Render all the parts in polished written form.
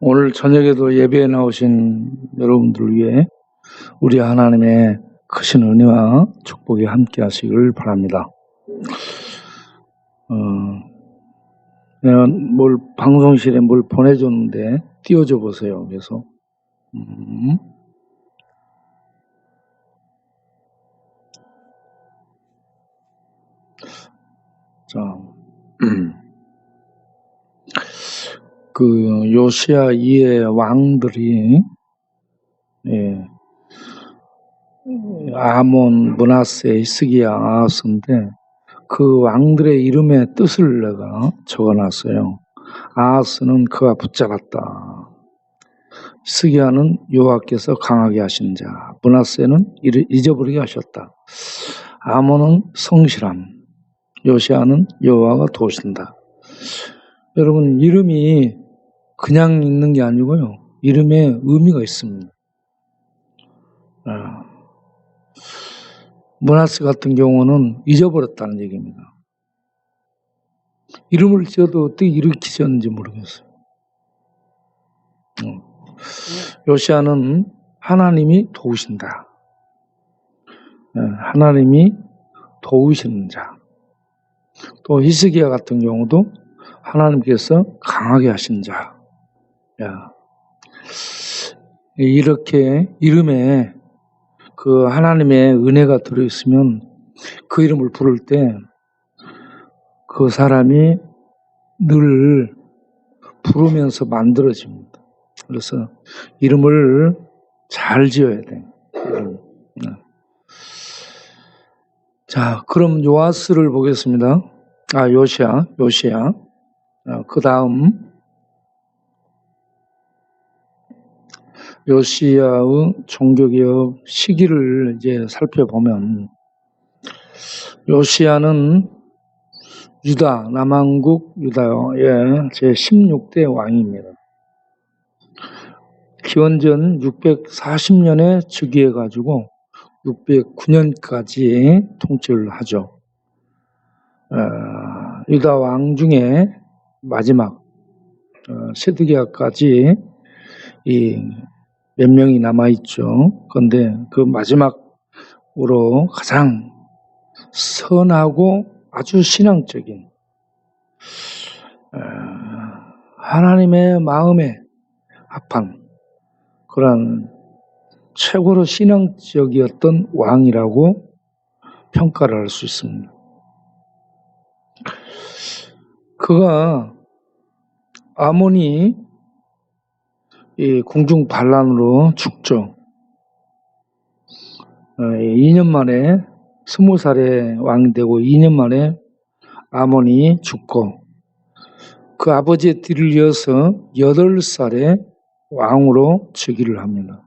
오늘 저녁에도 예배에 나오신 여러분들을 위해 우리 하나님의 크신 은혜와 축복이 함께 하시길 바랍니다. 내가 방송실에 뭘 보내줬는데 띄워줘 보세요. 그래서 자, 그 요시야 이의 왕들이 아몬, 므낫세, 히스기야, 아하스인데 그 왕들의 이름의 뜻을 내가 적어놨어요. 아하스는 그가 붙잡았다. 히스기야는 여호와께서 강하게 하신 자, 므낫세는 잊어버리게 하셨다. 아몬은 성실함, 요시야는 여호와가 도우신다. 여러분, 이름이 그냥 있는 게 아니고요, 이름에 의미가 있습니다. 므낫세 같은 경우는 잊어버렸다는 얘기입니다. 이름을 지어도 어떻게 이렇게 지었는지 모르겠어요. 요시야는 하나님이 도우신다. 하나님이 도우시는 자. 또 히스기야 같은 경우도 하나님께서 강하게 하신 자. 이렇게 이름에 그 하나님의 은혜가 들어있으면 그 이름을 부를 때 그 사람이 늘 부르면서 만들어집니다. 그래서 이름을 잘 지어야 돼요. 자, 그럼 요아스를 보겠습니다. 요시야. 그 다음 요시야의 종교개혁 시기를 이제 살펴보면, 요시야는 유다, 남왕국 유다의 제16대 왕입니다. 기원전 640년에 즉위해가지고 609년까지 통치를 하죠. 유다 왕 중에 마지막 세드기야까지 몇 명이 남아있죠. 그런데 그 마지막으로 가장 선하고 아주 신앙적인, 하나님의 마음에 합한 그런 최고로 신앙적이었던 왕이라고 평가를 할 수 있습니다. 그가 아몬이 궁중 반란으로 죽죠. 2년 만에 20살에 왕이 되고 2년 만에 아몬이 죽고, 그 아버지의 뒤를 이어서 8살에 왕으로 즉위를 합니다.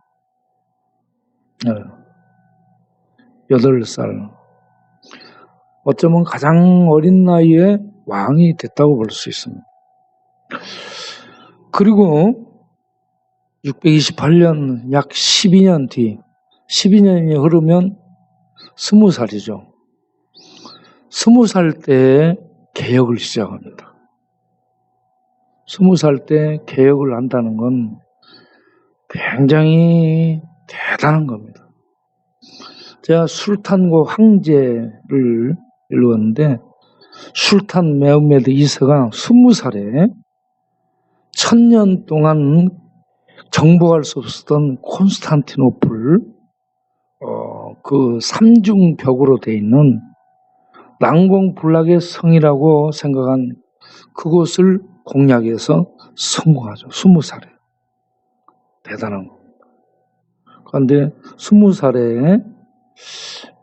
8살. 어쩌면 가장 어린 나이에 왕이 됐다고 볼 수 있습니다. 그리고 628년, 약 12년 뒤, 12년이 흐르면 20살이죠. 20살 때 개혁을 시작합니다. 20살 때 개혁을 한다는 건 굉장히 대단한 겁니다. 제가 술탄과 황제를 이루었는데, 술탄 메흐메드 2세가 20살에 1000년 동안 정복할 수 없었던 콘스탄티노플, 그 삼중벽으로 되어 있는 난공불락의 성이라고 생각한 그곳을 공략해서 성공하죠. 20살에. 대단한 겁니다. 그런데 20살에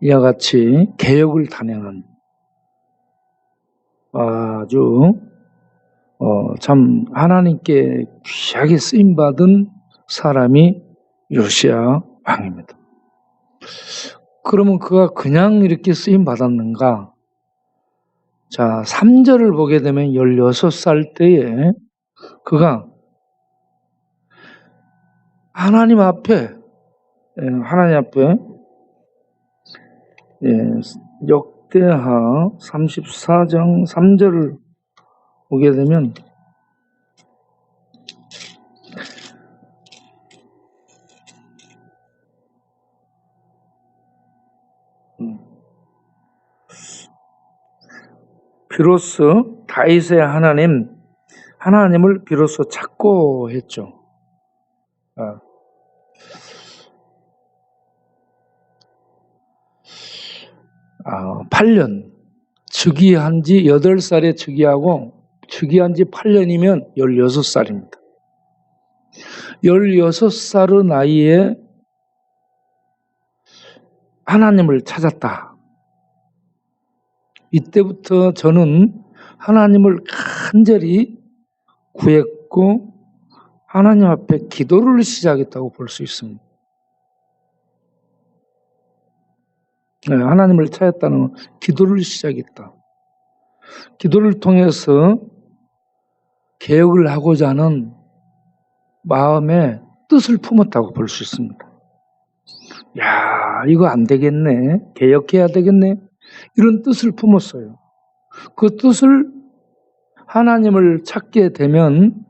이와 같이 개혁을 단행한 아주 참 하나님께 귀하게 쓰임받은 사람이 요시야 왕입니다. 그러면 그가 그냥 이렇게 쓰임받았는가? 자, 3절을 보게 되면 16살 때에 그가 하나님 앞에 역대하 34장 3절을 보게 되면 비로소 다윗의 하나님을 비로소 찾고 했죠. 8년 즉위한 지 8살에 즉위하고 즉위한 지 8년이면 16살입니다. 16살의 나이에 하나님을 찾았다. 이때부터 저는 하나님을 간절히 구했고 하나님 앞에 기도를 시작했다고 볼 수 있습니다. 하나님을 찾았다는 기도를 시작했다. 기도를 통해서 개혁을 하고자 하는 마음에 뜻을 품었다고 볼 수 있습니다. 야, 이거 안 되겠네. 개혁해야 되겠네. 이런 뜻을 품었어요. 그 뜻을 하나님을 찾게 되면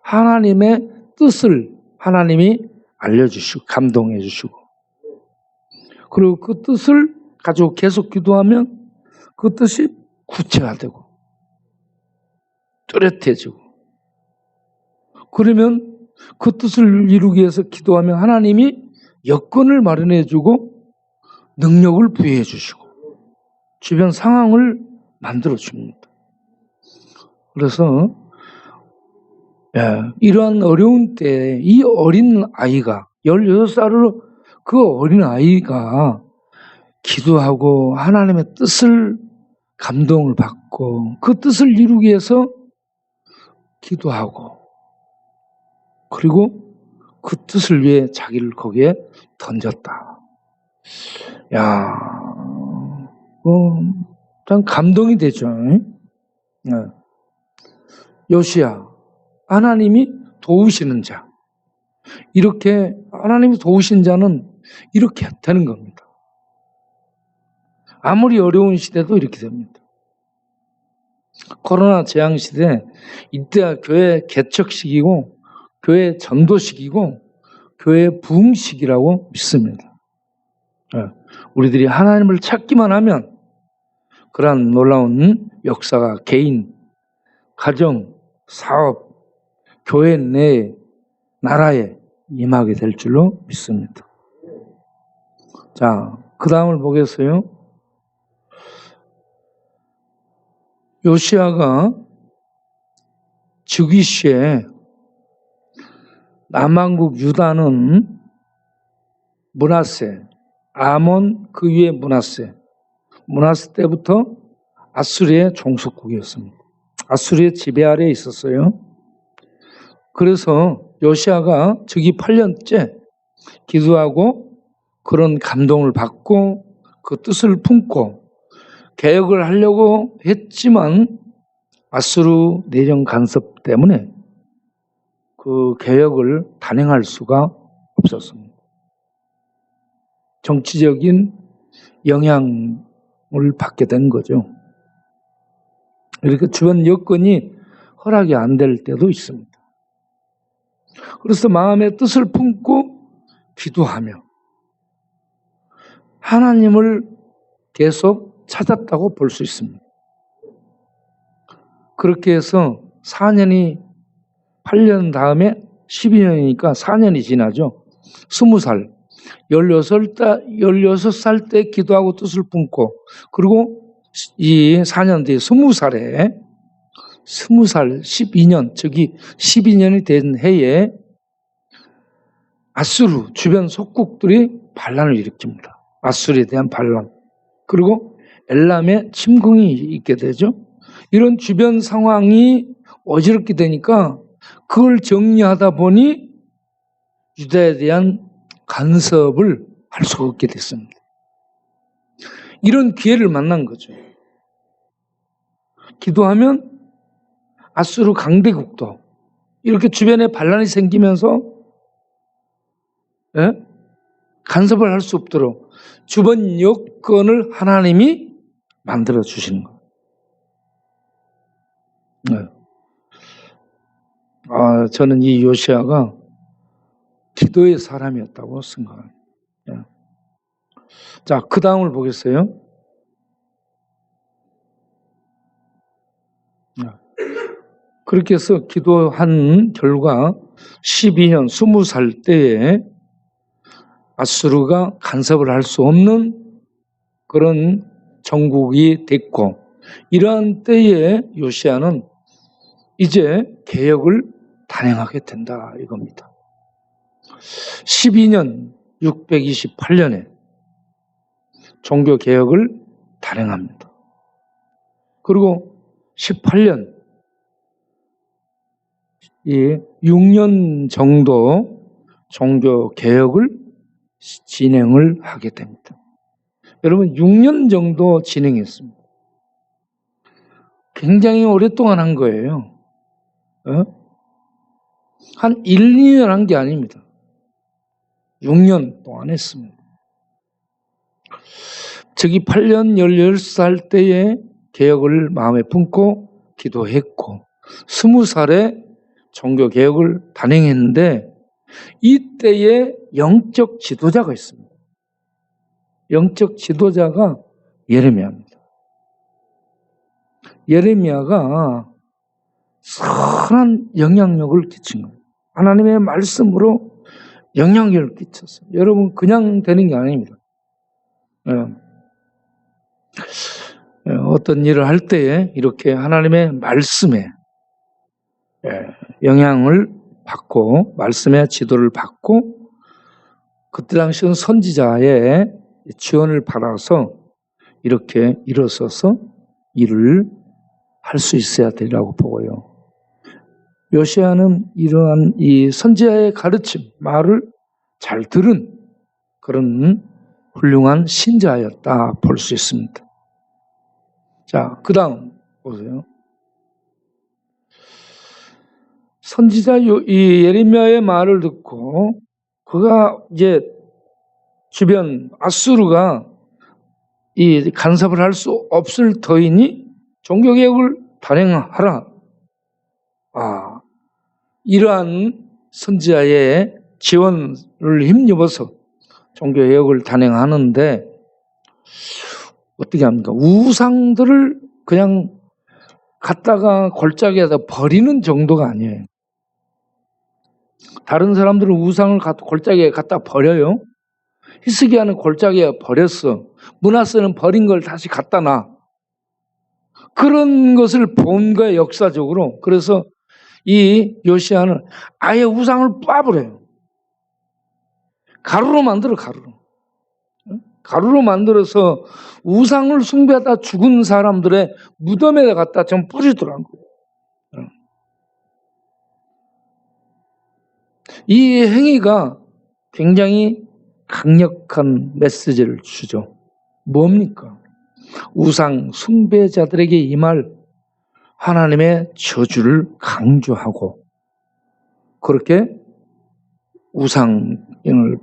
하나님의 뜻을 하나님이 알려주시고 감동해 주시고 그리고 그 뜻을 가지고 계속 기도하면 그 뜻이 구체화되고 뚜렷해지고 그러면 그 뜻을 이루기 위해서 기도하면 하나님이 여건을 마련해 주고 능력을 부여해 주시고 주변 상황을 만들어 줍니다. 그래서 이러한 어려운 때에 이 어린 아이가 16살으로 그 어린 아이가 기도하고 하나님의 뜻을 감동을 받고 그 뜻을 이루기 위해서 기도하고 그리고 그 뜻을 위해 자기를 거기에 던졌다. 야, 참 감동이 되죠. 요시야, 하나님이 도우시는 자. 이렇게 하나님이 도우신 자는 이렇게 되는 겁니다. 아무리 어려운 시대도 이렇게 됩니다. 코로나 재앙 시대, 이때가 교회 개척 시기고 교회 전도 시기고 교회 부흥 시기라고 믿습니다. 우리들이 하나님을 찾기만 하면 그러한 놀라운 역사가 개인, 가정, 사업, 교회 내 나라에 임하게 될 줄로 믿습니다. 자, 그 다음을 보겠어요. 요시야가 즉위 시에 남왕국 유다는 므낫세, 아몬 그 위에 므낫세 때부터 아수리의 종속국이었습니다. 아수리의 지배 아래에 있었어요. 그래서 요시야가 즉위 8년째 기도하고 그런 감동을 받고 그 뜻을 품고 개혁을 하려고 했지만 아수르 내정 간섭 때문에 그 개혁을 단행할 수가 없었습니다. 정치적인 영향을 받게 된 거죠. 이렇게 주변 여건이 허락이 안 될 때도 있습니다. 그래서 마음의 뜻을 품고 기도하며 하나님을 계속 찾았다고 볼 수 있습니다. 그렇게 해서 8년 다음에 12년이니까 4년이 지나죠. 20살, 16살 때 기도하고 뜻을 품고 그리고 이 4년 뒤에 20살 12년, 즉위 12년이 된 해에 아수르 주변 속국들이 반란을 일으킵니다. 아수르에 대한 반란. 그리고 엘람의 침공이 있게 되죠. 이런 주변 상황이 어지럽게 되니까 그걸 정리하다 보니 유다에 대한 간섭을 할 수가 없게 됐습니다. 이런 기회를 만난 거죠. 기도하면 아수르 강대국도 이렇게 주변에 반란이 생기면서 간섭을 할 수 없도록 주변 여건을 하나님이 만들어 주시는 거예요. 저는 이 요시야가 기도의 사람이었다고 생각합니다. 자, 그 다음을 보겠어요. 그렇게 해서 기도한 결과 12년 20살 때에 아수르가 간섭을 할 수 없는 그런 정국이 됐고, 이러한 때에 요시야는 이제 개혁을 단행하게 된다 이겁니다. 12년 628년에 종교개혁을 단행합니다. 그리고 18년, 이 6년 정도 종교개혁을 진행을 하게 됩니다. 여러분, 6년 정도 진행했습니다. 굉장히 오랫동안 한 거예요. 한 1, 2년 한 게 아닙니다. 6년 동안 했습니다. 저기 8년 18살 때에 개혁을 마음에 품고 기도했고 20살에 종교개혁을 단행했는데 이때에 영적 지도자가 있습니다. 영적 지도자가 예레미야입니다. 예레미야가 선한 영향력을 끼친 거예요. 하나님의 말씀으로 영향력을 끼쳤어요. 여러분, 그냥 되는 게 아닙니다. 어떤 일을 할 때에 이렇게 하나님의 말씀에 영향을 받고 말씀의 지도를 받고 그때 당시는 선지자의 지원을 받아서 이렇게 일어서서 일을 할 수 있어야 되리라고 보고요. 요시야는 이러한 이 선지자의 가르침, 말을 잘 들은 그런 훌륭한 신자였다 볼 수 있습니다. 자, 그 다음 보세요. 선지자 이 예레미야의 말을 듣고 그가 이제 주변 아수르가 이 간섭을 할 수 없을 터이니 종교개혁을 단행하라. 이러한 선지자의 지원을 힘입어서 종교개혁을 단행하는데 어떻게 합니까? 우상들을 그냥 갖다가 골짜기에다 버리는 정도가 아니에요. 다른 사람들은 우상을 골짜기에 갖다 버려요. 히스기야는 골짜기에 버렸어. 므낫세는 버린 걸 다시 갖다 놔. 그런 것을 본 거예요, 역사적으로. 그래서 이 요시야는 아예 우상을 빠버려요. 가루로 만들어, 가루로. 가루로 만들어서 우상을 숭배하다 죽은 사람들의 무덤에다 갖다 좀 뿌리더라고요. 이 행위가 굉장히 강력한 메시지를 주죠. 뭡니까? 우상 숭배자들에게 임할 하나님의 저주를 강조하고 그렇게 우상을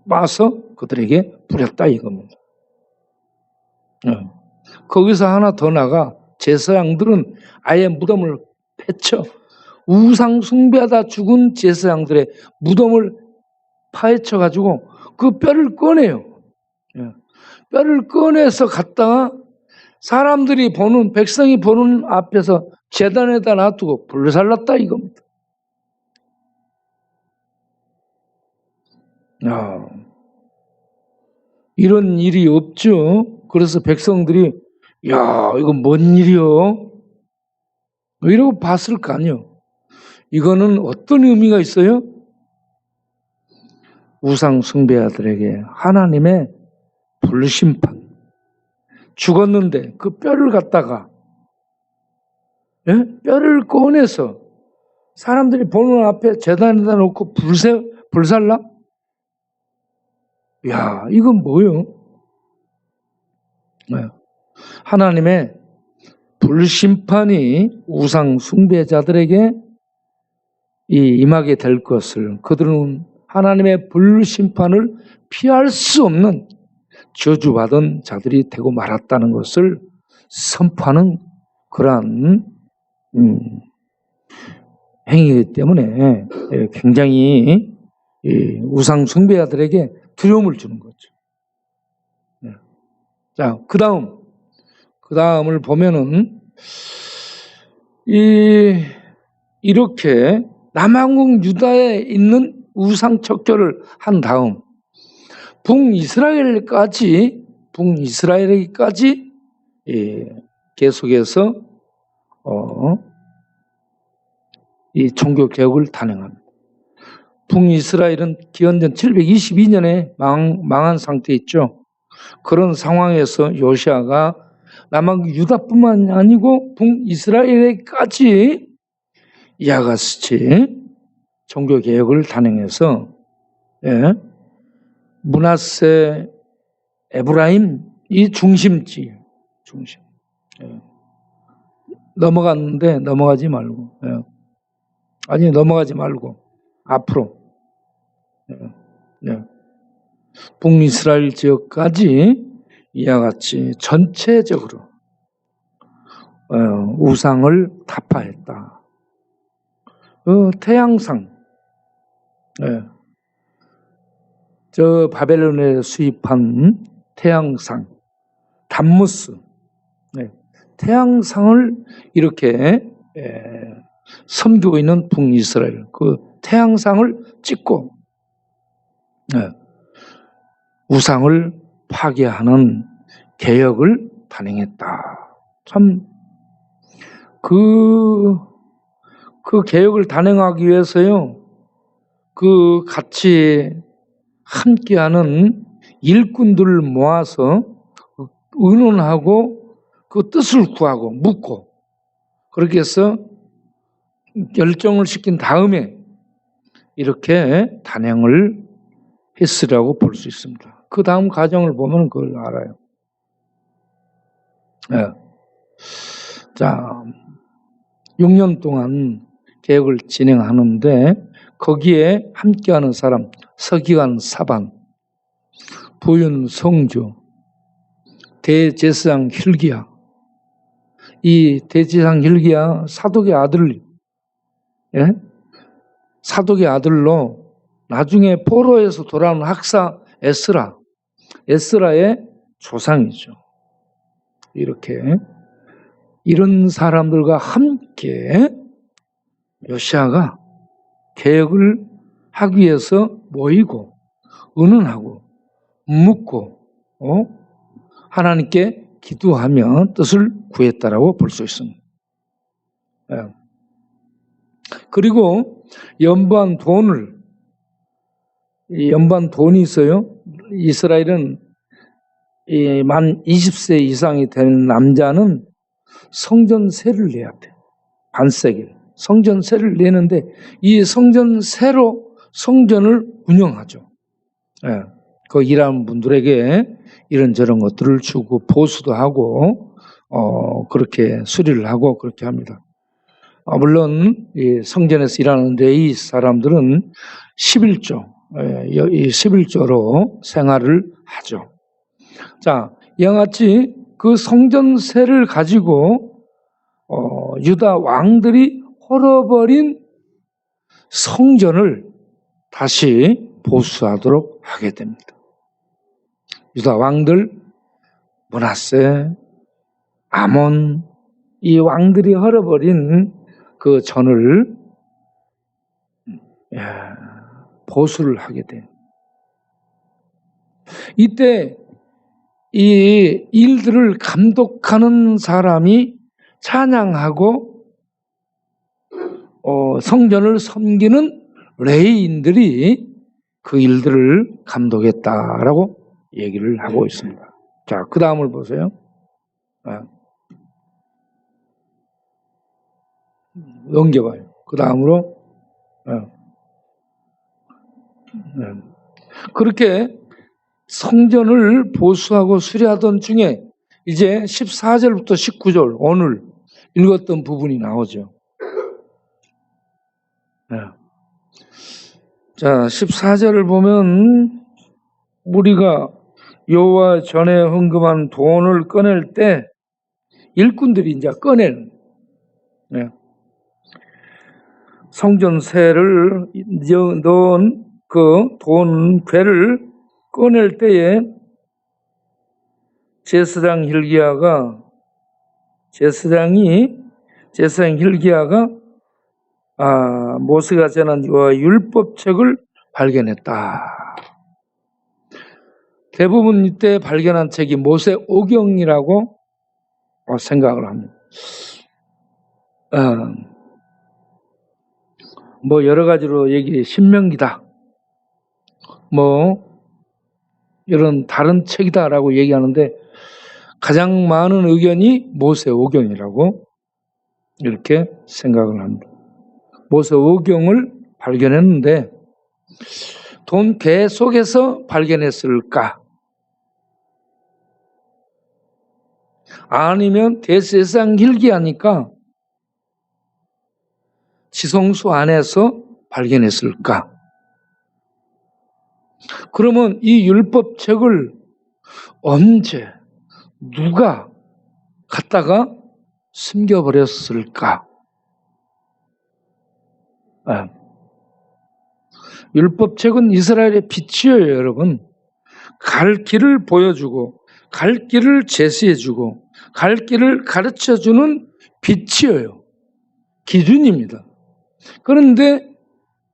빠서 그들에게 뿌렸다 이겁니다. 거기서 하나 더 나가 제사장들은 아예 무덤을 패쳐 우상 숭배하다 죽은 제사장들의 무덤을 파헤쳐 가지고 그 뼈를 꺼내요. 뼈를 꺼내서 갖다가 사람들이 보는, 백성이 보는 앞에서 제단에다 놔두고 불살랐다 이겁니다. 이런 일이 없죠. 그래서 백성들이 야, 이건 뭔 일이요? 이러고 봤을 거 아니에요. 이거는 어떤 의미가 있어요? 우상 숭배자들에게 하나님의 불심판. 죽었는데 그 뼈를 갖다가 뼈를 꺼내서 사람들이 보는 앞에 제단에다 놓고 불살라? 야, 이건 뭐예요? 하나님의 불심판이 우상 숭배자들에게 임하게 될 것을, 그들은 하나님의 불심판을 피할 수 없는 저주받은 자들이 되고 말았다는 것을 선포하는 그러한 행위이기 때문에 굉장히 우상 숭배자들에게 두려움을 주는 거죠. 자, 그 다음을 보면은 이렇게 남한국 유다에 있는 우상 척결을 한 다음 북이스라엘까지 계속해서 이 종교 개혁을 단행합니다. 북이스라엘은 기원전 722년에 망한 상태에 있죠. 그런 상황에서 요시아가 남한국 유다뿐만 아니고 북이스라엘에까지 이와 같이 종교 개혁을 단행해서 므낫세 에브라임 이 중심 넘어갔는데 넘어가지 말고 넘어가지 말고 앞으로 북이스라엘 지역까지 이와 같이 전체적으로 우상을 타파했다. 태양상 저 바벨론에 수입한 태양상 담무스 태양상을 이렇게 섬기고 있는 북이스라엘 그 태양상을 찍고 우상을 파괴하는 개혁을 단행했다. 참 그 개혁을 단행하기 위해서요. 그 같이 함께하는 일꾼들을 모아서 의논하고 그 뜻을 구하고 묻고 그렇게 해서 결정을 시킨 다음에 이렇게 단행을 했으라고 볼 수 있습니다. 그 다음 과정을 보면 그걸 알아요. 자, 6년 동안 개혁을 진행하는데 거기에 함께하는 사람 서기관 사반, 부윤 성주, 대제사장 hil기야. 이 대제사장 hil기야 사독의 아들, 사독의 아들로 나중에 포로에서 돌아온 학사 에스라의 조상이죠. 이렇게 이런 사람들과 함께 요시아가 개혁을 하기 위해서 모이고 의논하고 묻고 하나님께 기도하며 뜻을 구했다라고 볼 수 있습니다. 그리고 연반 돈이 있어요. 이스라엘은 만 20세 이상이 된 남자는 성전세를 내야 돼. 반세겔. 성전세를 내는데 이 성전세로 성전을 운영하죠. 그 일하는 분들에게 이런저런 것들을 주고 보수도 하고 그렇게 수리를 하고 그렇게 합니다. 물론 이 성전에서 일하는 레위 사람들은 11조, 이 11조로 생활을 하죠. 자, 이와 같이 그 성전세를 가지고 유다 왕들이 헐어버린 성전을 다시 보수하도록 하게 됩니다. 유다 왕들, 므낫세, 아몬, 이 왕들이 헐어버린 그 전을 보수를 하게 돼요. 이때 이 일들을 감독하는 사람이 찬양하고 성전을 섬기는 레위인들이 그 일들을 감독했다라고 얘기를 하고 있습니다. 자, 그 다음을 보세요. 넘겨봐요. 그 다음으로 그렇게 성전을 보수하고 수리하던 중에 이제 14절부터 19절 오늘 읽었던 부분이 나오죠. 자, 14절을 보면 우리가 여호와 전에 헌금한 돈을 꺼낼 때 일꾼들이 이제 꺼내는 성전세를 넣은 그 돈 괴를 꺼낼 때에 제사장 hil기야가 제사장이 제사장 hil기야가 모세가 전한 율법책을 발견했다. 대부분 이때 발견한 책이 모세오경이라고 생각을 합니다. 뭐 여러 가지로 신명기다, 뭐 이런 다른 책이다라고 얘기하는데 가장 많은 의견이 모세오경이라고 이렇게 생각을 합니다. 모세오경을 발견했는데 돈개 속에서 발견했을까? 아니면 대제사장 hil기야니까 지성소 안에서 발견했을까? 그러면 이 율법책을 언제 누가 갖다가 숨겨버렸을까? 율법책은 이스라엘의 빛이에요, 여러분. 갈 길을 보여주고 갈 길을 제시해주고 갈 길을 가르쳐주는 빛이에요. 기준입니다. 그런데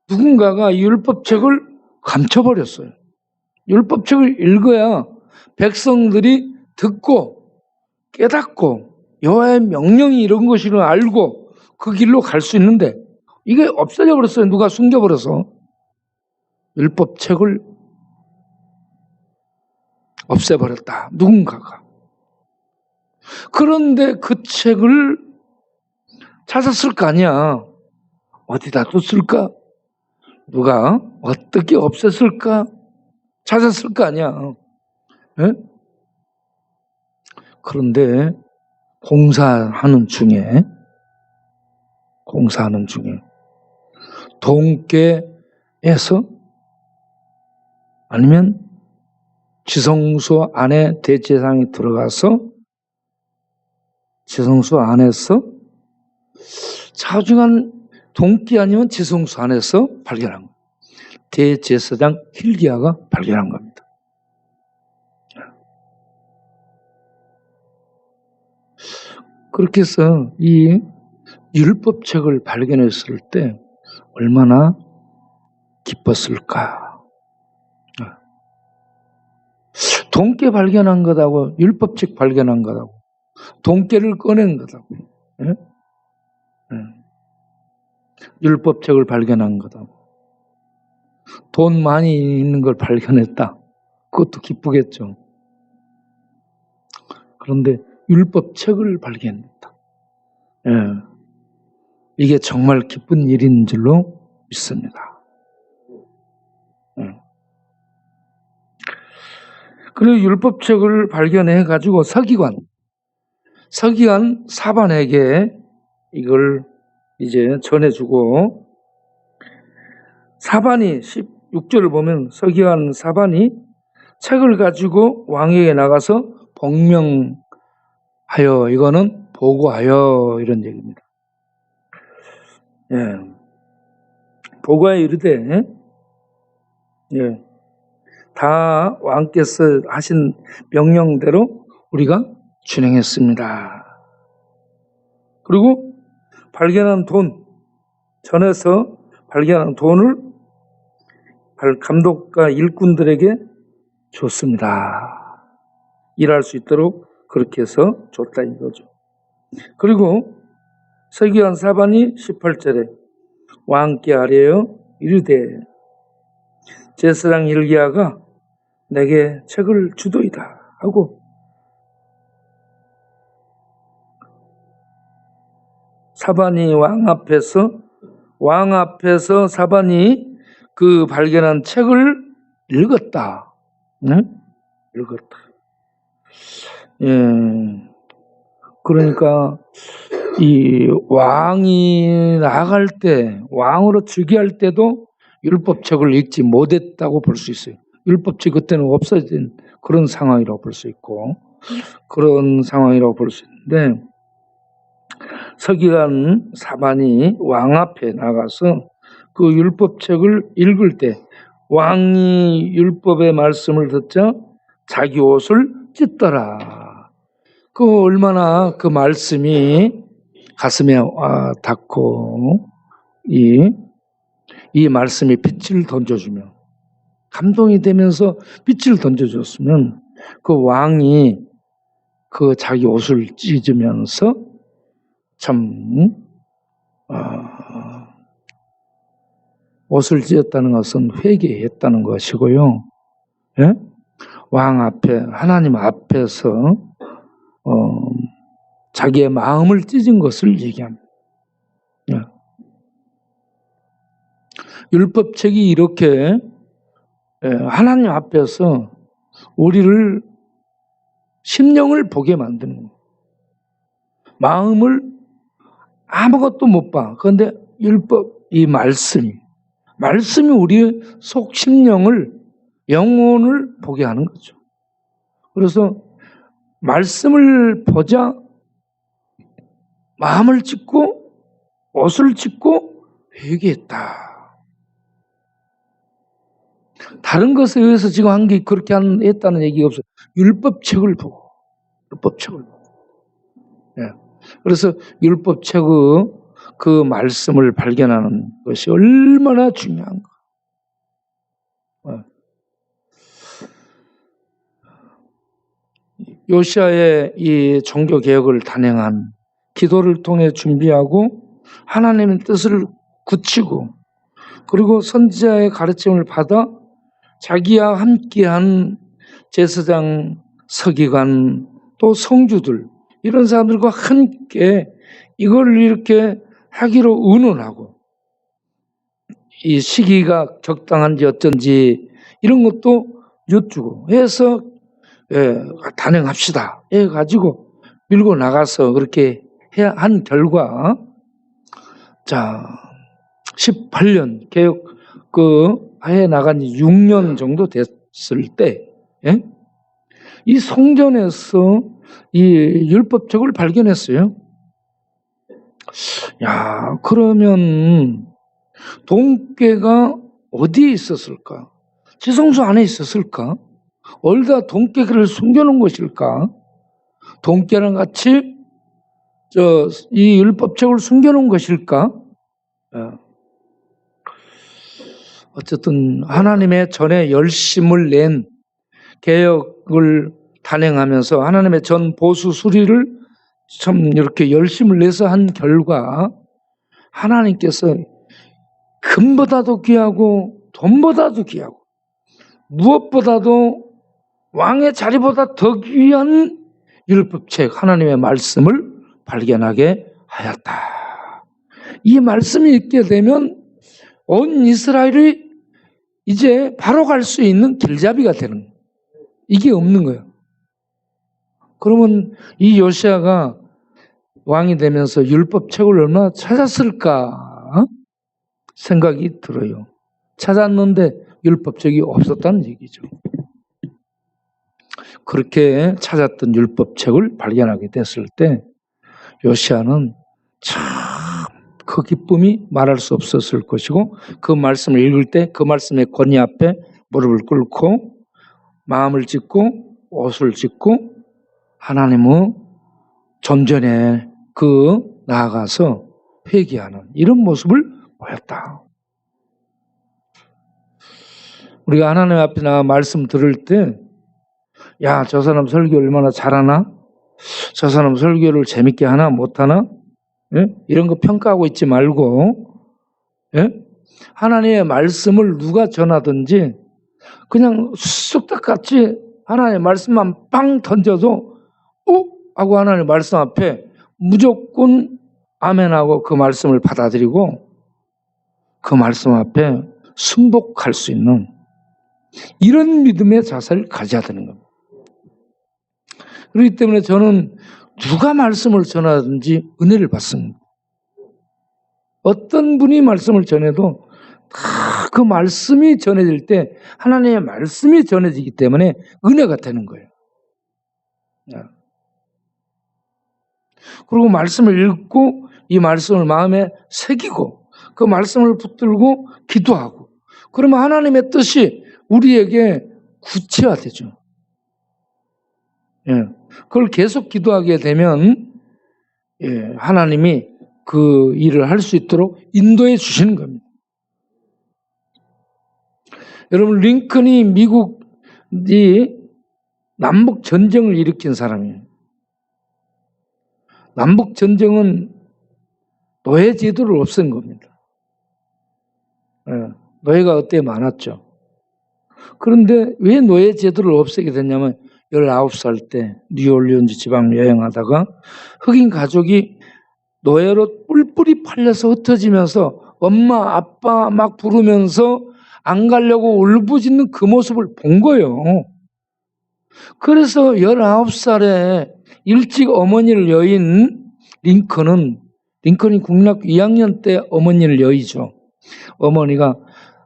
누군가가 이 율법책을 감춰버렸어요. 율법책을 읽어야 백성들이 듣고 깨닫고 여호와의 명령이 이런 것이를 알고 그 길로 갈 수 있는데 이게 없어져 버렸어요. 누가 숨겨버려서 율법책을 없애버렸다, 누군가가. 그런데 그 책을 찾았을 거 아니야. 어디다 뒀을까? 누가 어떻게 없앴을까? 찾았을 거 아니야. 에? 그런데 공사하는 중에 동계에서 아니면 지성소 안에 대제사장이 들어가서 지성소 안에서 자중한 동계 아니면 지성소 안에서 발견한 겁니다. 대제사장 hil기야가 발견한 겁니다. 그렇게 해서 이 율법책을 발견했을 때 얼마나 기뻤을까? 동계 발견한 것하고 율법책 발견한 것하고 동계를 꺼낸 것하고 율법책을 발견한 것하고 돈 많이 있는 걸 발견했다, 그것도 기쁘겠죠. 그런데 율법책을 발견했다. 이게 정말 기쁜 일인 줄로 믿습니다. 그리고 율법책을 발견해 가지고 서기관 사반에게 이걸 이제 전해주고, 사반이 16절을 보면 서기관 사반이 책을 가지고 왕에게 나가서 복명하여, 이거는 보고하여 이런 얘기입니다. 보고하여 이르되 다 왕께서 하신 명령대로 우리가 준행했습니다. 그리고 발견한 돈, 전에서 발견한 돈을 감독과 일꾼들에게 줬습니다. 일할 수 있도록 그렇게 해서 줬다 이거죠. 그리고 서기관 사반이 18절에 왕께 아뢰어 이르되 제사장 hil기야가 내게 책을 주도이다 하고 사반이 왕 앞에서 사반이 그 발견한 책을 읽었다. 읽었다. 그러니까 이 왕이 나아갈 때, 왕으로 즉위할 때도 율법책을 읽지 못했다고 볼 수 있어요. 율법책 그때는 없어진 그런 상황이라고 볼 수 있고, 그런 상황이라고 볼 수 있는데, 서기관 사반이 왕 앞에 나가서 그 율법책을 읽을 때 왕이 율법의 말씀을 듣자 자기 옷을 찢더라. 그 얼마나 그 말씀이 가슴에 닿고 이 말씀이 빛을 던져주면, 감동이 되면서 빛을 던져줬으면 그 왕이 그 자기 옷을 찢으면서 참 옷을 찢었다는 것은 회개했다는 것이고요. 예? 왕 앞에, 하나님 앞에서 자기의 마음을 찢은 것을 얘기합니다. 예. 율법책이 이렇게 하나님 앞에서 우리를 심령을 보게 만드는 거예요. 마음을 아무것도 못 봐. 그런데 율법, 이 말씀이 우리의 속 심령을, 영혼을 보게 하는 거죠. 그래서 말씀을 보자 마음을 찢고 옷을 찢고 회개했다. 다른 것에 의해서 지금 한 게 그렇게 했다는 얘기가 없어요. 율법책을 보고. 예. 그래서 율법책의 그 말씀을 발견하는 것이 얼마나 중요한가. 요시아의 이 종교개혁을 단행한, 기도를 통해 준비하고 하나님의 뜻을 굳히고, 그리고 선지자의 가르침을 받아 자기와 함께한 제사장, 서기관, 또 성주들, 이런 사람들과 함께 이걸 이렇게 하기로 의논하고, 이 시기가 적당한지 어쩐지 이런 것도 여쭈고 해서 단행합시다 해가지고 밀고 나가서 그렇게 한 결과, 자, 18년 개혁 해 나간 지 6년 정도 됐을 때, 이 성전에서 이 율법책을 발견했어요. 야, 그러면 돈깨가 어디에 있었을까? 지성소 안에 있었을까? 어디다 돈깨를 숨겨놓은 것일까? 돈깨랑 같이 이 율법책을 숨겨놓은 것일까? 어쨌든 하나님의 전에 열심을 낸, 개혁을 단행하면서 하나님의 전 보수 수리를 참 이렇게 열심을 내서 한 결과, 하나님께서 금보다도 귀하고 돈보다도 귀하고 무엇보다도 왕의 자리보다 더 귀한 율법책, 하나님의 말씀을 발견하게 하였다. 이 말씀이 있게 되면 온 이스라엘이 이제 바로 갈 수 있는 길잡이가 되는 거예요. 이게 없는 거예요. 그러면 이 요시아가 왕이 되면서 율법책을 얼마나 찾았을까 생각이 들어요. 찾았는데 율법책이 없었다는 얘기죠. 그렇게 찾았던 율법책을 발견하게 됐을 때 요시아는 참 그 기쁨이 말할 수 없었을 것이고, 그 말씀을 읽을 때 그 말씀의 권위 앞에 무릎을 꿇고 마음을 찢고 옷을 찢고 하나님의 존전에 나아가서 회개하는 이런 모습을 보였다. 우리가 하나님 앞에 나가 말씀 들을 때, 야, 저 사람 설교 얼마나 잘하나? 저 사람 설교를 재밌게 하나 못하나? 예? 이런 거 평가하고 있지 말고, 하나님의 말씀을 누가 전하든지 그냥 쑥딱같이 하나님의 말씀만 빵 던져도 하고 하나님의 말씀 앞에 무조건 아멘하고 그 말씀을 받아들이고 그 말씀 앞에 순복할 수 있는 이런 믿음의 자세를 가져야 되는 겁니다. 그렇기 때문에 저는 누가 말씀을 전하든지 은혜를 받습니다. 어떤 분이 말씀을 전해도 다 그 말씀이 전해질 때 하나님의 말씀이 전해지기 때문에 은혜가 되는 거예요. 그리고 말씀을 읽고 이 말씀을 마음에 새기고 그 말씀을 붙들고 기도하고, 그러면 하나님의 뜻이 우리에게 구체화되죠. 그걸 계속 기도하게 되면 하나님이 그 일을 할 수 있도록 인도해 주시는 겁니다. 여러분, 링컨이 미국이 남북 전쟁을 일으킨 사람이에요. 남북 전쟁은 노예 제도를 없앤 겁니다. 노예가 그때 많았죠. 그런데 왜 노예 제도를 없애게 됐냐면 19살 때 뉴올리언즈 지방 여행하다가 흑인 가족이 노예로 뿔뿔이 팔려서 흩어지면서 엄마 아빠 막 부르면서 안 가려고 울부짖는 그 모습을 본 거예요. 그래서 19살에 일찍 어머니를 여인 링컨이 국민학교 2학년 때 어머니를 여의죠. 어머니가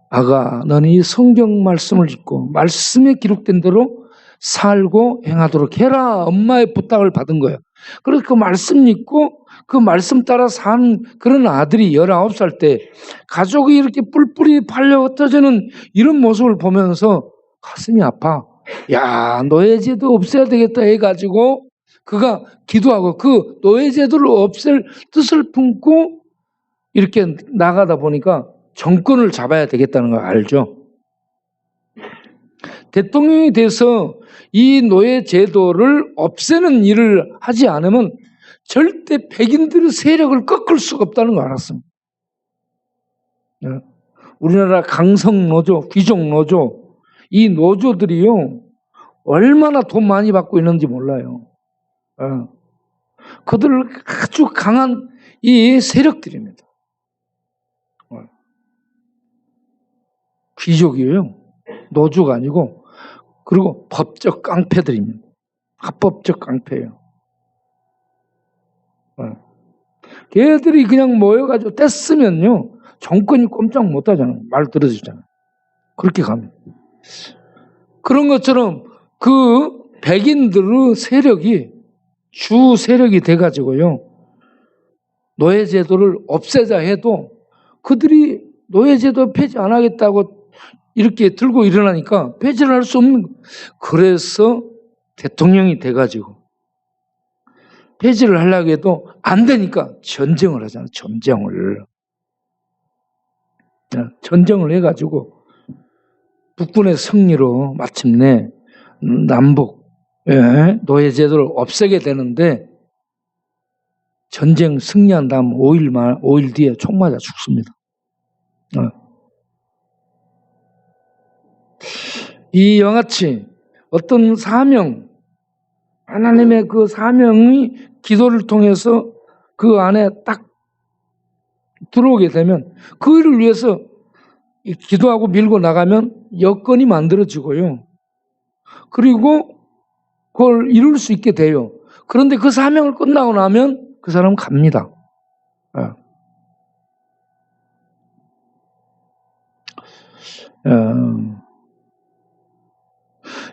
아가, 너는 이 성경 말씀을 읽고 말씀에 기록된 대로 살고 행하도록 해라. 엄마의 부탁을 받은 거예요. 그래서 그 말씀 읽고 그 말씀 따라 산 그런 아들이 19살 때 가족이 이렇게 뿔뿔이 팔려 흩어지는 이런 모습을 보면서 가슴이 아파. 야, 노예제도 없애야 되겠다 해가지고 그가 기도하고 그 노예제도를 없앨 뜻을 품고 이렇게 나가다 보니까 정권을 잡아야 되겠다는 걸 알죠. 대통령이 돼서 이 노예제도를 없애는 일을 하지 않으면 절대 백인들의 세력을 꺾을 수가 없다는 걸 알았습니다. 우리나라 강성노조, 귀족노조, 이 노조들이요 얼마나 돈 많이 받고 있는지 몰라요. 그들을 아주 강한 이 세력들입니다. 귀족이에요. 노조가 아니고. 그리고 법적 깡패들입니다. 합법적 깡패예요. 걔들이 그냥 모여가지고 뗐으면요 정권이 꼼짝 못하잖아요. 말 들어주잖아요. 그렇게 갑니다. 그런 것처럼 그 백인들의 세력이 주 세력이 돼가지고요 노예제도를 없애자 해도 그들이 노예제도 폐지 안 하겠다고 이렇게 들고 일어나니까 폐지를 할 수 없는. 그래서 대통령이 돼가지고 폐지를 하려고 해도 안 되니까 전쟁을 하잖아요. 전쟁을 해가지고 북군의 승리로 마침내 남북 노예제도를 없애게 되는데 전쟁 승리한 다음 5일 뒤에 총 맞아 죽습니다. 이 영아치 어떤 사명, 하나님의 그 사명이 기도를 통해서 그 안에 딱 들어오게 되면 그 일을 위해서 기도하고 밀고 나가면 여건이 만들어지고요. 그리고 그걸 이룰 수 있게 돼요. 그런데 그 사명을 끝나고 나면 그 사람은 갑니다.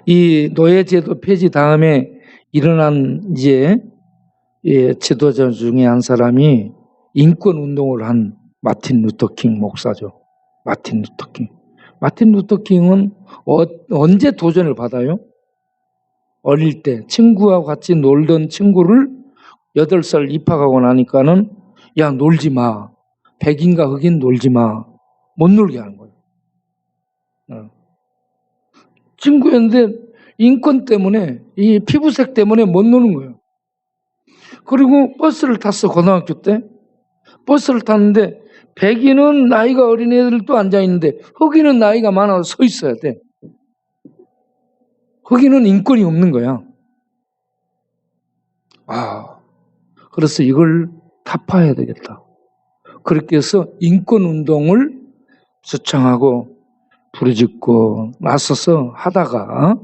이 노예제도 폐지 다음에 일어난 지도자 중에 한 사람이 인권 운동을 한 마틴 루터킹 목사죠. 마틴 루터킹은 언제 도전을 받아요? 어릴 때 친구와 같이 놀던 친구를 8살 입학하고 나니까는 야 놀지 마. 백인과 흑인 놀지 마. 못 놀게 하는 거예요. 친구였는데 인권 때문에 이 피부색 때문에 못 노는 거예요. 그리고 버스를 탔어. 고등학교 때 버스를 탔는데 백인은 나이가 어린 애들도 앉아있는데 흑인은 나이가 많아서 서 있어야 돼. 흑인은 인권이 없는 거야. 그래서 이걸 타파해야 되겠다. 그렇게 해서 인권운동을 주창하고 부르짖고 나서서 하다가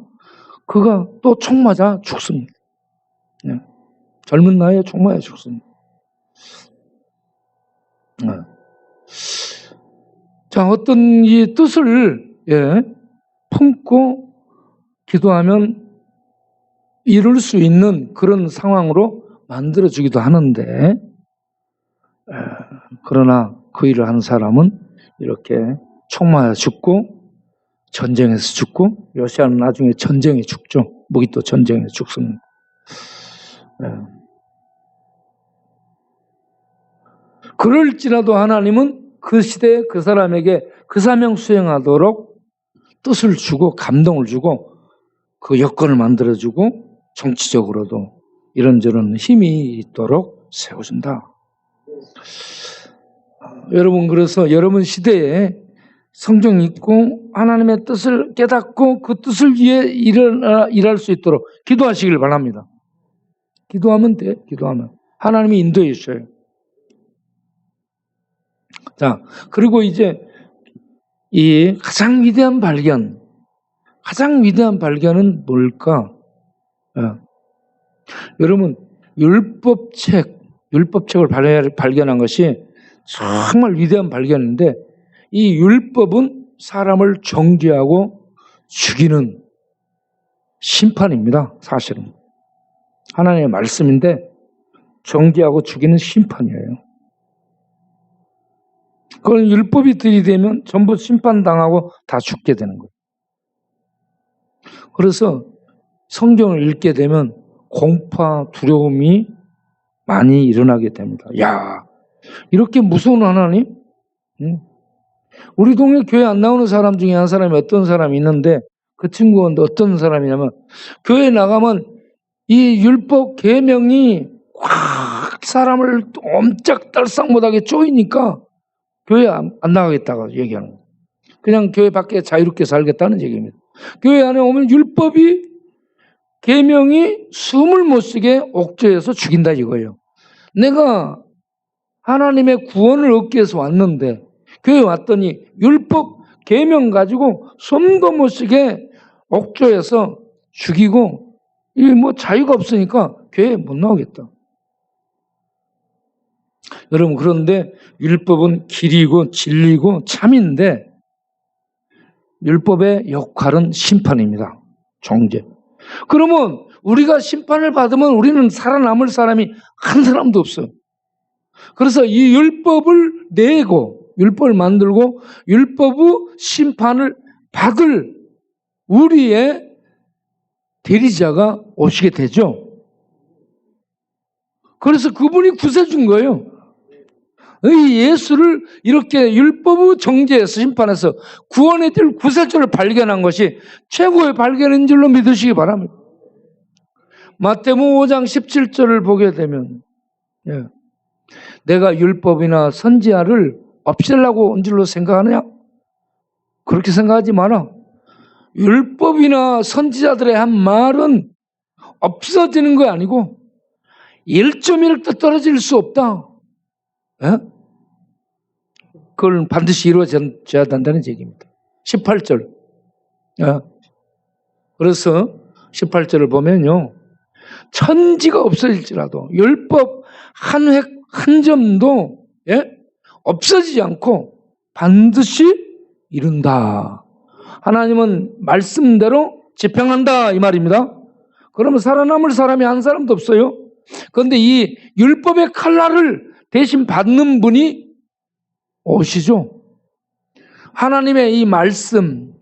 그가 또 총 맞아 죽습니다. 젊은 나이에 총 맞아 죽습니다. 자, 어떤 이 뜻을 품고 기도하면 이룰 수 있는 그런 상황으로 만들어주기도 하는데 그러나 그 일을 하는 사람은 이렇게 총 맞아 죽고 전쟁에서 죽고 요시아는 나중에 전쟁에 죽죠. 무기또 전쟁에 죽습니다. 그럴지라도 하나님은 그 시대에 그 사람에게 그 사명 수행하도록 뜻을 주고 감동을 주고 그 여건을 만들어주고 정치적으로도 이런저런 힘이 있도록 세워준다. 여러분, 그래서 여러분 시대에 성경 읽고 하나님의 뜻을 깨닫고 그 뜻을 위해 일할 수 있도록 기도하시길 바랍니다. 기도하면 돼. 기도하면 하나님이 인도해 주셔요. 자, 그리고 이제 이 가장 위대한 발견은 뭘까? 여러분, 율법책을 발견한 것이 정말 위대한 발견인데, 이 율법은 사람을 정죄하고 죽이는 심판입니다. 사실은 하나님의 말씀인데 정죄하고 죽이는 심판이에요. 그건 율법이 들이대면 전부 심판당하고 다 죽게 되는 거예요. 그래서 성경을 읽게 되면 공파, 두려움이 많이 일어나게 됩니다. 야, 이렇게 무서운 하나님? 우리 동네 교회 안 나오는 사람 중에 한 사람이 어떤 사람이 있는데, 그 친구가 어떤 사람이냐면, 교회 나가면 이 율법 계명이 확 사람을 옴짝달싹 못하게 쪼이니까 교회 안 나가겠다고 얘기하는 거예요. 그냥 교회 밖에 자유롭게 살겠다는 얘기입니다. 교회 안에 오면 율법이, 계명이 숨을 못 쉬게 옥죄해서 죽인다 이거예요. 내가 하나님의 구원을 얻기 위해서 왔는데 교회 왔더니 율법 계명 가지고 숨도 못 쉬게 옥죄해서 죽이고, 이 뭐 자유가 없으니까 교회에 못 나오겠다. 여러분, 그런데 율법은 길이고 진리고 참인데 율법의 역할은 심판입니다. 정죄. 그러면 우리가 심판을 받으면 우리는 살아남을 사람이 한 사람도 없어요. 그래서 이 율법을 내고 율법을 만들고 율법의 심판을 받을 우리의 대리자가 오시게 되죠. 그래서 그분이 구세 준 거예요. 이 예수를 이렇게 율법의 정죄에서 심판해서 구원의 길 구세주를 발견한 것이 최고의 발견인 줄로 믿으시기 바랍니다. 마태복음 5장 17절을 보게 되면, 내가 율법이나 선지자를 없애려고 온 줄로 생각하느냐? 그렇게 생각하지 마라. 율법이나 선지자들의 한 말은 없어지는 거 아니고 1.1도 떨어질 수 없다. 그걸 반드시 이루어져야 된다는 얘기입니다. 18절. 그래서 18절을 보면요, 천지가 없어질지라도 율법 한 획 한 점도 없어지지 않고 반드시 이룬다. 하나님은 말씀대로 집행한다 이 말입니다. 그러면 살아남을 사람이 한 사람도 없어요. 그런데 이 율법의 칼날을 대신 받는 분이 오시죠. 하나님의 이 말씀이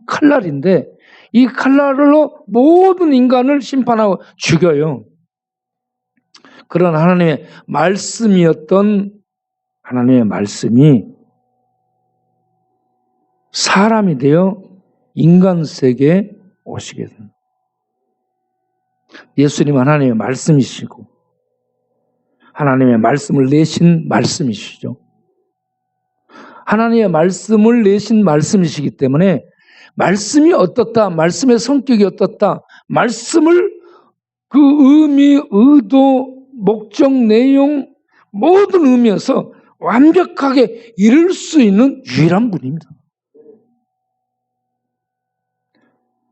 칼날인데 이 칼날로 모든 인간을 심판하고 죽여요. 그런 하나님의 말씀이었던 하나님의 말씀이 사람이 되어 인간 세계에 오시게 됩니다. 예수님 하나님의 말씀이시고 하나님의 말씀을 내신 말씀이시죠. 하나님의 말씀을 내신 말씀이시기 때문에 말씀이 어떻다, 말씀의 성격이 어떻다, 말씀을 그 의미, 의도, 목적, 내용 모든 의미에서 완벽하게 이룰 수 있는 유일한 분입니다.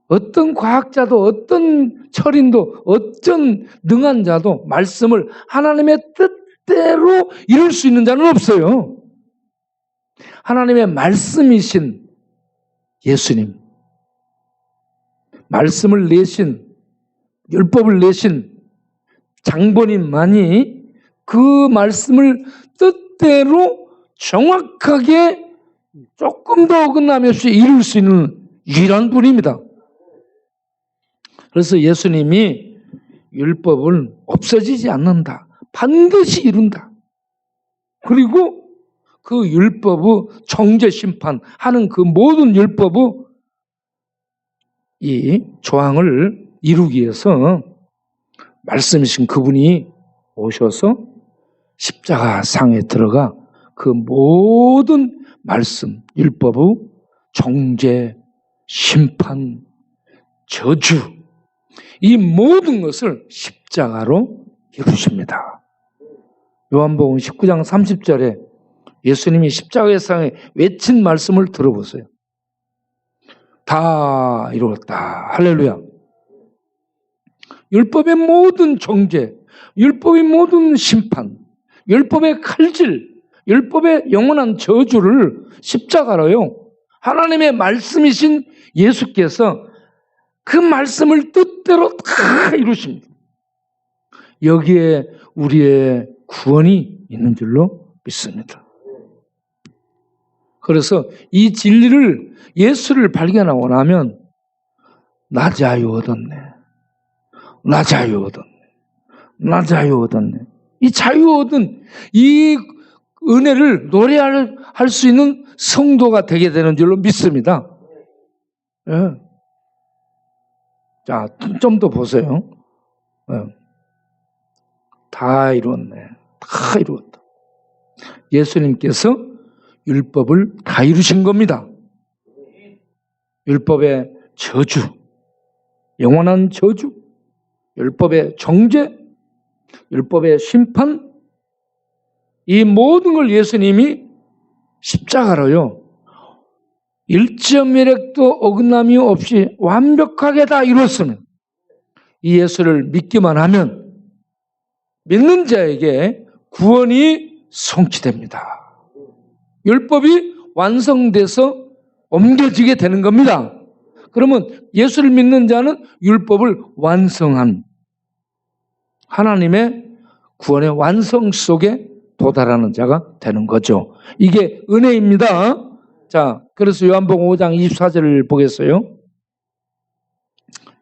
어떤 과학자도 어떤 철인도 어떤 능한 자도 말씀을 하나님의 뜻대로 이룰 수 있는 자는 없어요. 하나님의 말씀이신 예수님, 말씀을 내신, 율법을 내신 장본인만이 그 말씀을 뜻대로 정확하게 조금도 어긋남이 없이 이룰 수 있는 유일한 분입니다. 그래서 예수님이 율법을 없어지지 않는다, 반드시 이룬다. 그리고 그 율법의 정죄 심판하는 그 모든 율법의 이 조항을 이루기 위해서 말씀이신 그분이 오셔서 십자가 상에 들어가 그 모든 말씀, 율법의 정죄, 심판, 저주 이 모든 것을 십자가로 이루십니다. 요한복음 19장 30절에 예수님이 십자가의 상에 외친 말씀을 들어보세요. 다 이루었다. 할렐루야. 율법의 모든 정죄, 율법의 모든 심판, 율법의 칼질, 율법의 영원한 저주를 십자가로요. 하나님의 말씀이신 예수께서 그 말씀을 뜻대로 다 이루십니다. 여기에 우리의 구원이 있는 줄로 믿습니다. 그래서 이 진리를 예수를 발견하고 나면 나 자유 얻었네. 나 자유 얻었네. 나 자유 얻었네. 이 자유 얻은 이 은혜를 노래할 수 있는 성도가 되게 되는 줄로 믿습니다. 예. 자, 좀 더 보세요. 예. 다 이루었네. 다 이루었다. 예수님께서 율법을 다 이루신 겁니다. 율법의 저주, 영원한 저주, 율법의 정죄, 율법의 심판, 이 모든 걸 예수님이 십자가로요. 일점일획도 어긋남이 없이 완벽하게 다 이루었습니다. 이 예수를 믿기만 하면 믿는 자에게 구원이 성취됩니다. 율법이 완성돼서 옮겨지게 되는 겁니다. 그러면 예수를 믿는 자는 율법을 완성한 하나님의 구원의 완성 속에 도달하는 자가 되는 거죠. 이게 은혜입니다. 자, 그래서 요한복음 5장 24절을 보겠어요.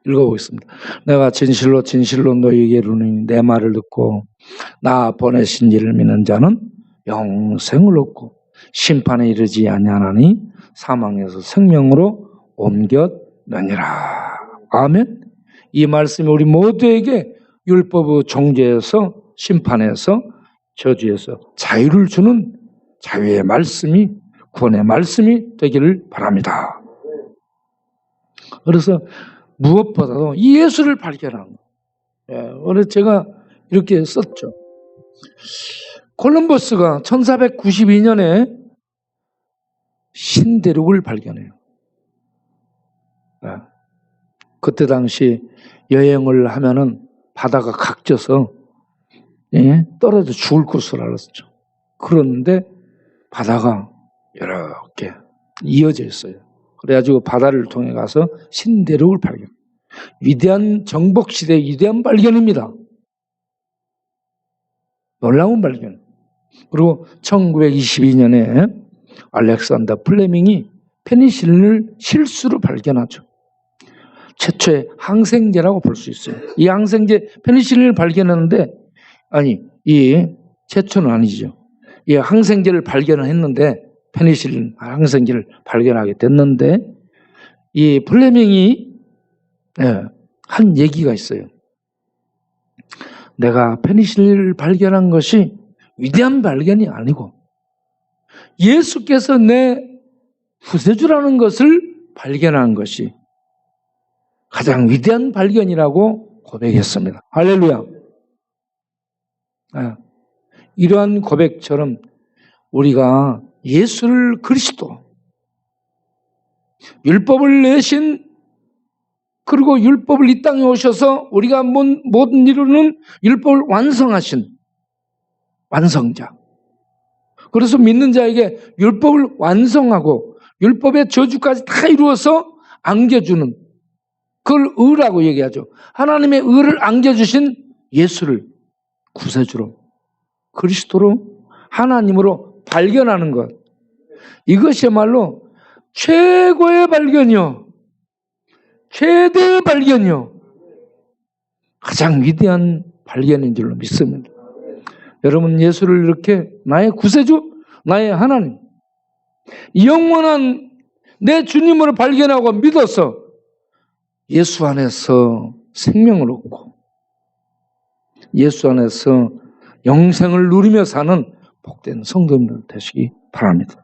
읽어보겠습니다. 내가 진실로 진실로 너희에게 이르노니 내 말을 듣고 나 보내신 이를 믿는 자는 영생을 얻고 심판에 이르지 아니하나니 사망에서 생명으로 옮겼느니라. 아멘. 이 말씀이 우리 모두에게 율법의 정죄에서 심판에서 저주에서 자유를 주는 자유의 말씀이 구원의 말씀이 되기를 바랍니다. 그래서 무엇보다도 이 예수를 발견한 거예요. 그래서 제가 이렇게 썼죠. 콜럼버스가 1492년에 신대륙을 발견해요. 그때 당시 여행을 하면은 바다가 각져서 떨어져 죽을 것을 알았죠. 그런데 바다가 이렇게 이어져 있어요. 그래가지고 바다를 통해 가서 신대륙을 발견. 위대한 정복시대의 위대한 발견입니다. 놀라운 발견. 그리고 1922년에 알렉산더 플레밍이 페니실린을 실수로 발견하죠. 최초의 항생제라고 볼 수 있어요. 이 항생제 페니실린을 발견했는데 이 최초는 아니죠. 이 항생제를 발견을 했는데 페니실린 항생제를 발견하게 됐는데 이 플레밍이 한 얘기가 있어요. 내가 페니실린을 발견한 것이 위대한 발견이 아니고 예수께서 내 구세주라는 것을 발견한 것이 가장 위대한 발견이라고 고백했습니다. 할렐루야. 이러한 고백처럼 우리가 예수를 그리스도, 율법을 내신 그리고 율법을 이 땅에 오셔서 우리가 모든 이루는 율법을 완성하신 완성자. 그래서 믿는 자에게 율법을 완성하고 율법의 저주까지 다 이루어서 안겨주는 그걸 의라고 얘기하죠. 하나님의 의를 안겨주신 예수를 구세주로 그리스도로 하나님으로 발견하는 것. 이것이야말로 최고의 발견이요. 최대의 발견이요. 가장 위대한 발견인 줄로 믿습니다. 여러분 예수를 이렇게 나의 구세주, 나의 하나님, 영원한 내 주님을 발견하고 믿어서 예수 안에서 생명을 얻고 예수 안에서 영생을 누리며 사는 복된 성도님들 되시기 바랍니다.